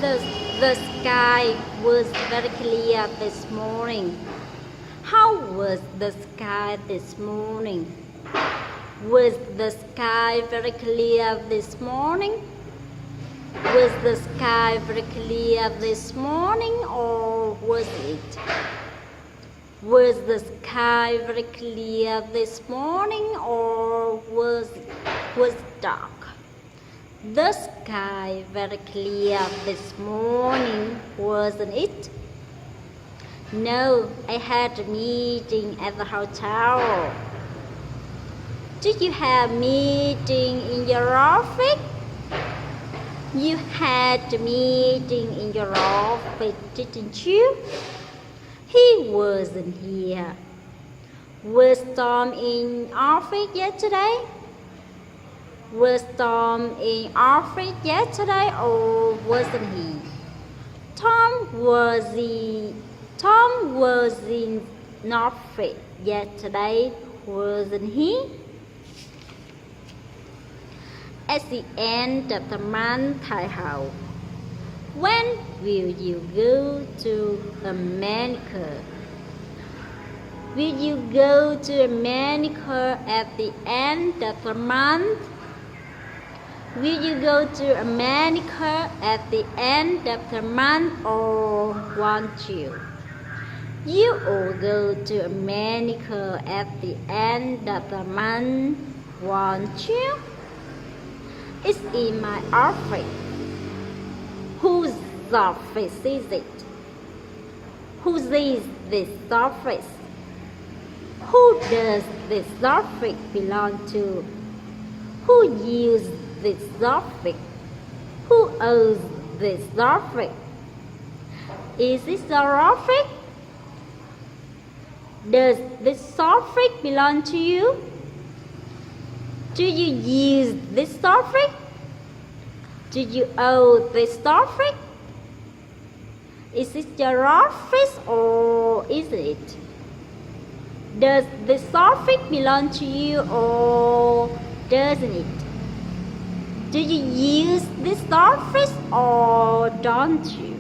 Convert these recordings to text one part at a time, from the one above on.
The, the sky was very clear this morning. How was the sky this morning? Was the sky very clear this morning? Was the sky very clear this morning, or was it? Was the sky very clear this morning, or was dark? The sky very clear this morning, wasn't it? No, I had a meeting at the hotel. Did you have a meeting in your office? You had a meeting in your office, didn't you? He wasn't here. Was Tom in office yesterday? Was Tom in office yesterday, or wasn't he? Tom was in office yesterday, wasn't he? At the end of the month, I hope. When will you go to the manicure? Will you go to a manicure at the end of the month? Will you go to a manicure at the end of the month, or won't you? You all go to a manicure at the end of the month, won't you? It's in my office. Whose office is it? Whose is this office? Who does this office belong to? Who uses this office? Who owns this office? Is this your office? Does this office belong to you? Do you use this office? Do you own this office? Is it your office, or is it? Does this office belong to you, or doesn't it? Do you use this office, or don't you?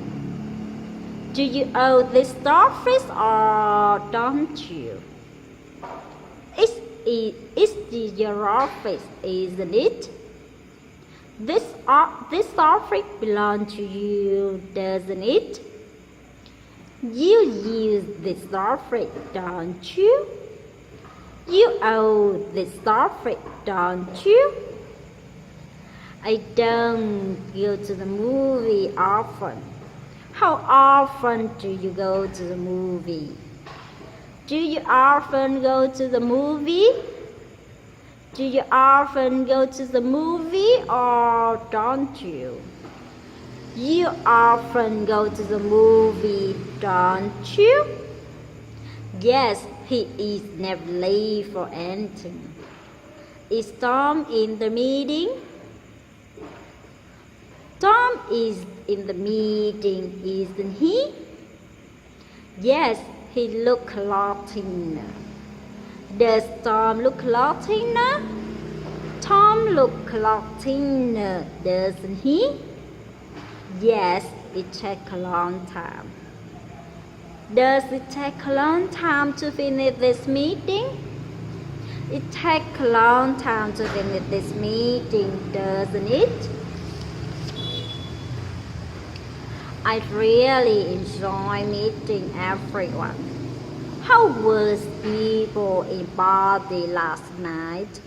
Do you own this office, or don't you? It's your office, isn't it? This office belongs to you, doesn't it? You use this office, don't you? You own this office, don't you? I don't go to the movie often. How often do you go to the movie? Do you often go to the movie? Do you often go to the movie, or don't you? You often go to the movie, don't you? Yes, he is never late for anything. Is Tom in the meeting? Tom is in the meeting, isn't he? Yes, he looks a lot thinner. Does Tom look a lot thinner? Tom looks a lot thinner, doesn't he? Yes, it takes a long time. Does it take a long time to finish this meeting? It takes a long time to finish this meeting, doesn't it? I really enjoy meeting everyone. How was people in party last night?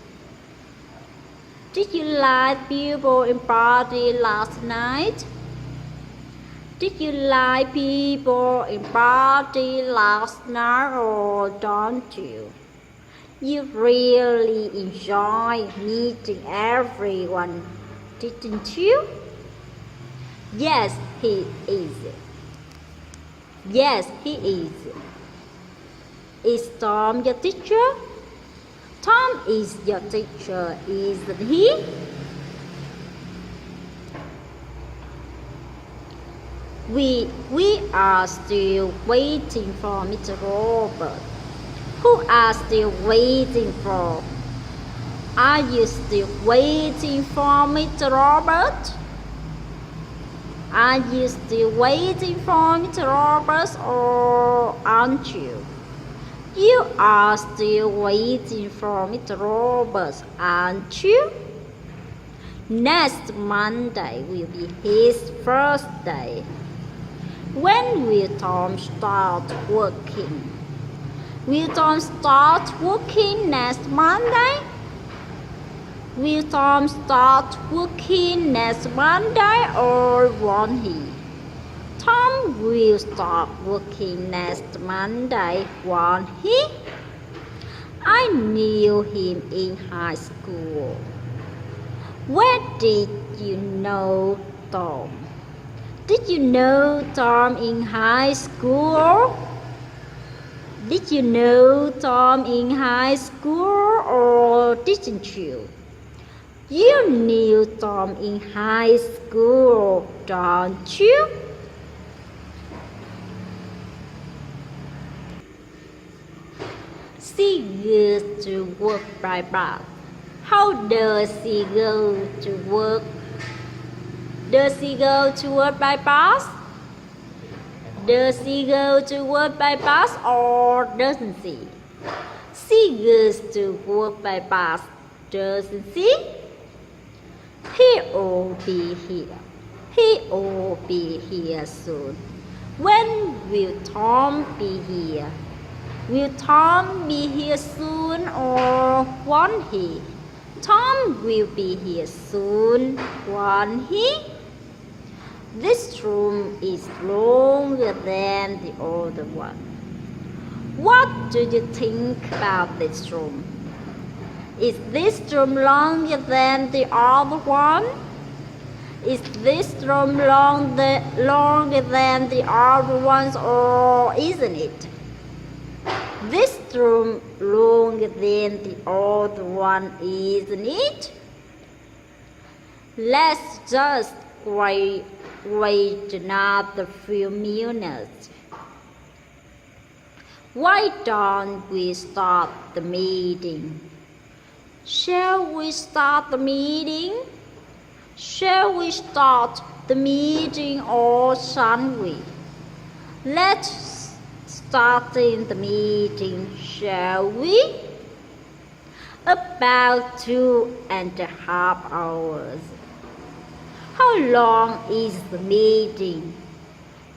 Did you like people in party last night? Did you like people in party last night, or don't you? You really enjoy meeting everyone, didn't you? Yes, he is. Yes, he is. Is Tom your teacher? Tom is your teacher, isn't he? We are still waiting for Mr. Robert. Who are still waiting for? Are you still waiting for Mr. Robert? Are you still waiting for Mr. Roberts or aren't you? You are still waiting for Mr. Roberts, aren't you? Next Monday will be his first day. When will Tom start working? Will Tom start working next Monday? Will Tom start working next Monday or won't he? Tom will start working next Monday, won't he? I knew him in high school. Where did you know Tom? Did you know Tom in high school? Did you know Tom in high school or didn't you? You knew Tom in high school, don't you? She goes to work by bus. How does she go to work? Does she go to work by bus? Does she go to work by bus or doesn't she? She goes to work by bus, doesn't she? He'll be here. He'll be here soon. When will Tom be here? Will Tom be here soon or won't he? Tom will be here soon, won't he? This room is longer than the other one. What do you think about this room? Is this room longer than the other one? Is this room longer than the other ones or isn't it? This room longer than the other one, isn't it? Let's just wait another few minutes. Why don't we start the meeting? Shall we start the meeting? Shall we start the meeting or shan't we? Let's start in the meeting, shall we? About 2.5 hours. How long is the meeting?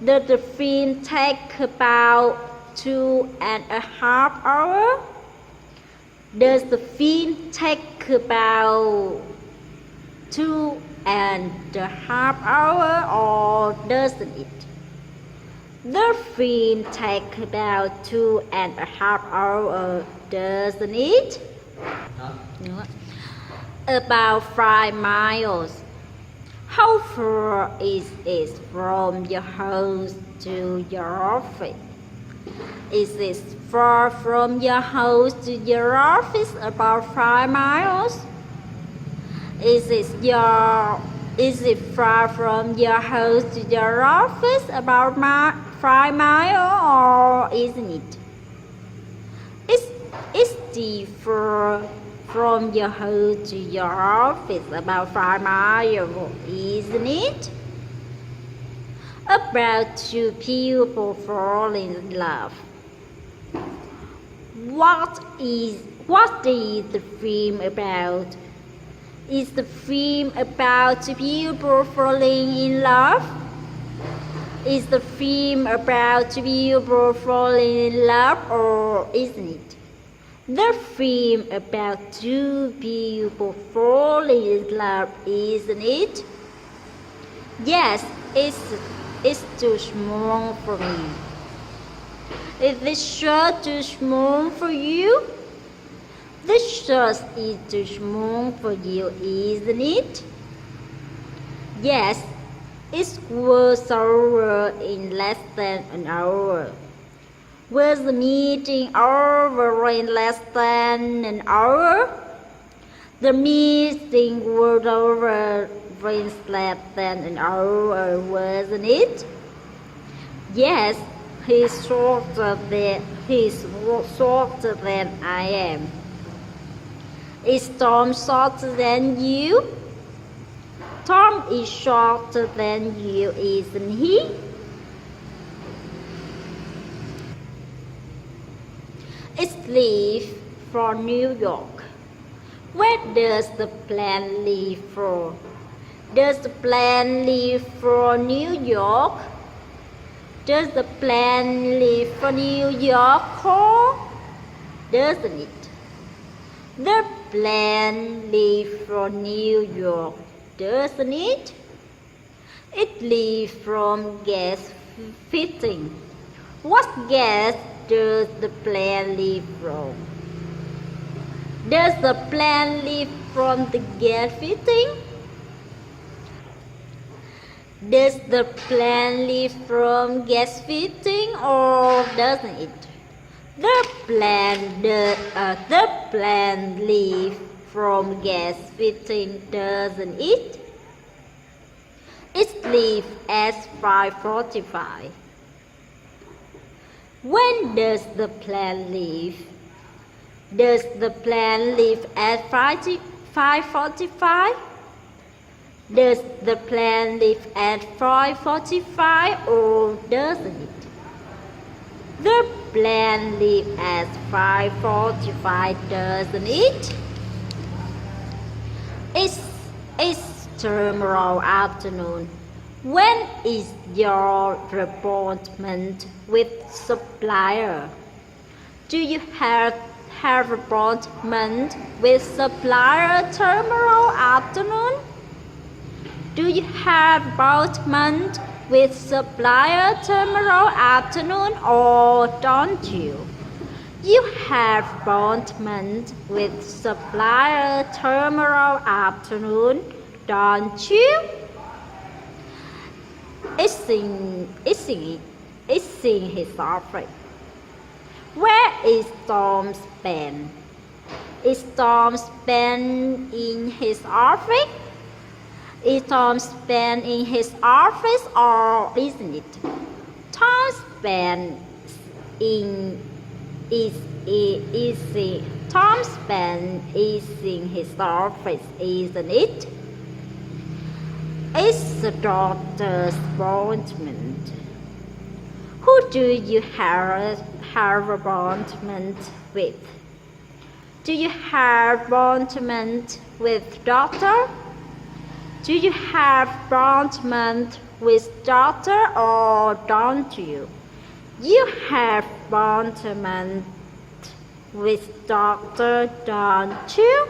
Does the film take about 2.5 hours? Does the film take about 2.5 hours or doesn't it? The film takes about 2.5 hours, doesn't it? No. About 5 miles. How far is it from your house to your office? Is it far from your house to your office? About 5 miles. Is it far from your house to your office? About 5 miles, or isn't it? It's far from your house to your office, about 5 miles, isn't it? About 2 people fall in love. What is the film about? Is the film about 2 people falling in love? Is the film about 2 people falling in love or isn't it? The film about 2 people falling in love, isn't it? Yes, it's too small for me. Is this shirt too small for you? This shirt is too small for you, isn't it? Yes, it was over in less than an hour. Was the meeting over in less than an hour? The meeting was over in less than an hour, wasn't it? Yes, he's shorter than I am. Is Tom shorter than you? Tom is shorter than you, isn't he? It's leave for New York. Where does the plane leave for? Does the plane leave for New York? Does the plane leave for New York or doesn't it? The plane leave for New York, doesn't it? It leaves from gas fitting. What gas does the plane leave from? Does the plane leave from the gas fitting? Does the plane leave from gas fitting or doesn't it? The plane leave from gas fitting, doesn't it? It leaves at 5:45. When does the plane leave? Does the plane leave at 5:45? Does the plane leave at 5:45 or doesn't it? The plane leaves at 5:45, doesn't it? It's tomorrow afternoon. When is your appointment with supplier? Do you have appointment with supplier tomorrow afternoon? Do you have appointment with supplier tomorrow afternoon or don't you? You have appointment with supplier tomorrow afternoon, don't you? It's in his office. Where is Tom's pen? Is Tom's pen in his office? Is Tom's pen in his office or isn't it? Tom's pen Tom's pen is in his office, isn't it? It's the doctor's appointment. Who do you have appointment with? Do you have appointment with doctor? Do you have appointment with doctor or don't you? You have appointment with doctor, don't you?